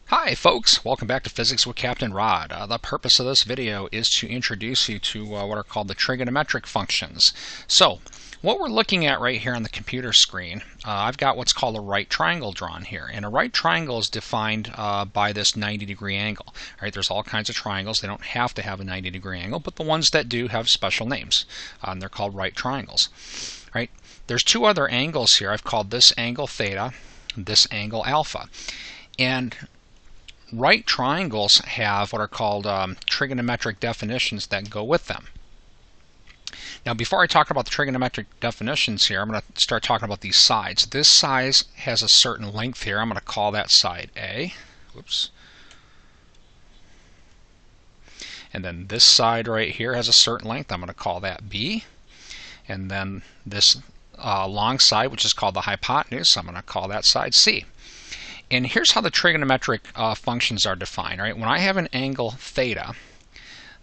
Hi folks, welcome back to Physics with Captain Rod. The purpose of this video is to introduce you to what are called the trigonometric functions. So what we're looking at right here on the computer screen, I've got what's called a right triangle drawn here, and a right triangle is defined by this 90-degree angle. All right, there's all kinds of triangles. They don't have to have a 90-degree angle, but the ones that do have special names, and they're called right triangles. All right, there's two other angles here. I've called this angle theta, this angle alpha, and right triangles have what are called trigonometric definitions that go with them. Now, before I talk about the trigonometric definitions here, I'm going to start talking about these sides. This side has a certain length here. I'm going to call that side A. Whoops. And then this side right here has a certain length. I'm going to call that B. And then this long side, which is called the hypotenuse, I'm going to call that side C. And here's how the trigonometric functions are defined. Right? When I have an angle theta,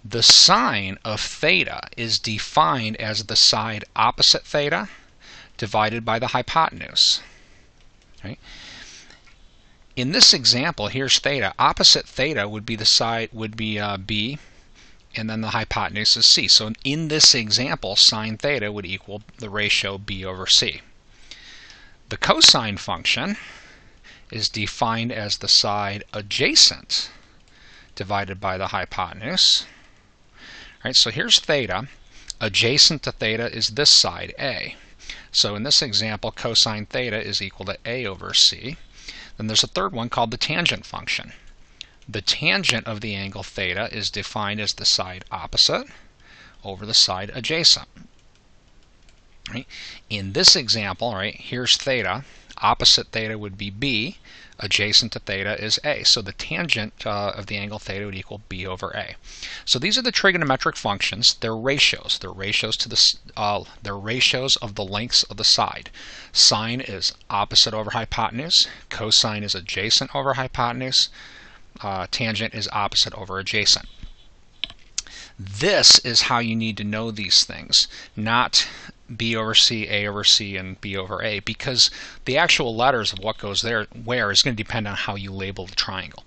the sine of theta is defined as the side opposite theta divided by the hypotenuse. Right? In this example, here's theta. Opposite theta would be the side B, and then the hypotenuse is C. So in this example, sine theta would equal the ratio B over C. The cosine function is defined as the side adjacent divided by the hypotenuse. Right, so here's theta. Adjacent to theta is this side, A. So in this example, cosine theta is equal to A over C. Then there's a third one called the tangent function. The tangent of the angle theta is defined as the side opposite over the side adjacent. Right? In this example, right, here's theta. Opposite theta would be B. Adjacent to theta is A. So the tangent of the angle theta would equal B over A. So these are the trigonometric functions. They're ratios. They're ratios to they're ratios of the lengths of the side. Sine is opposite over hypotenuse. Cosine is adjacent over hypotenuse. Tangent is opposite over adjacent. This is how you need to know these things, not B over C, A over C, and B over A, because the actual letters of what goes there where is going to depend on how you label the triangle.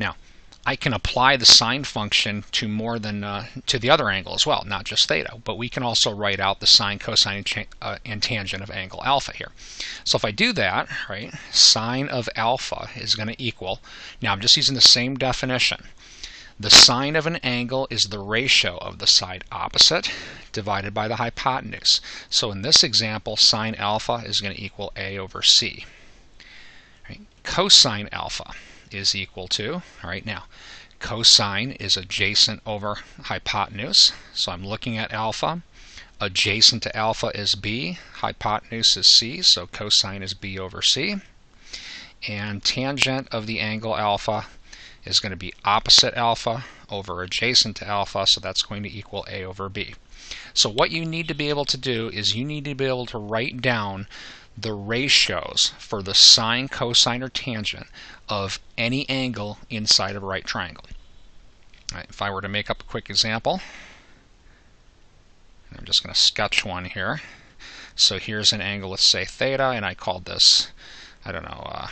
Now, I can apply the sine function to more than to the other angle as well, not just theta, but we can also write out the sine, cosine, and tangent of angle alpha here. So if I do that, right, sine of alpha is going to equal, now I'm just using the same definition. The sine of an angle is the ratio of the side opposite divided by the hypotenuse. So in this example, sine alpha is going to equal A over C. Right? Cosine alpha is equal to, all right, now, cosine is adjacent over hypotenuse. So I'm looking at alpha. Adjacent to alpha is B. Hypotenuse is C. So cosine is B over C. And tangent of the angle alpha is going to be opposite alpha over adjacent to alpha, so that's going to equal A over B. So what you need to be able to do is you need to be able to write down the ratios for the sine, cosine, or tangent of any angle inside of a right triangle. All right, if I were to make up a quick example, I'm just going to sketch one here. So here's an angle, let's say theta, and I called this, I don't know,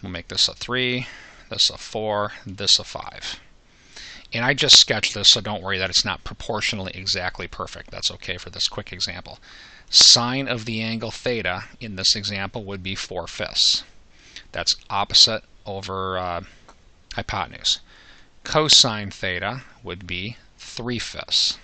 we'll make this a 3, this a 4, this a 5. And I just sketched this, so don't worry that it's not proportionally exactly perfect. That's okay for this quick example. Sine of the angle theta in this example would be 4/5. That's opposite over hypotenuse. Cosine theta would be 3/5.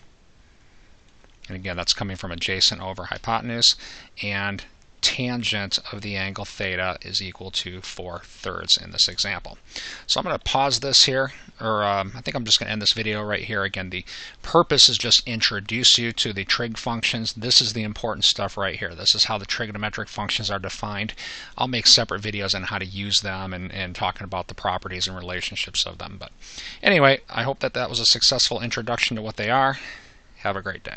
And again, that's coming from adjacent over hypotenuse. And tangent of the angle theta is equal to 4/3 in this example. So I'm going to pause this here, or I think I'm just going to end this video right here. Again, the purpose is just introduce you to the trig functions. This is the important stuff right here. This is how the trigonometric functions are defined. I'll make separate videos on how to use them and talking about the properties and relationships of them. But anyway, I hope that that was a successful introduction to what they are. Have a great day.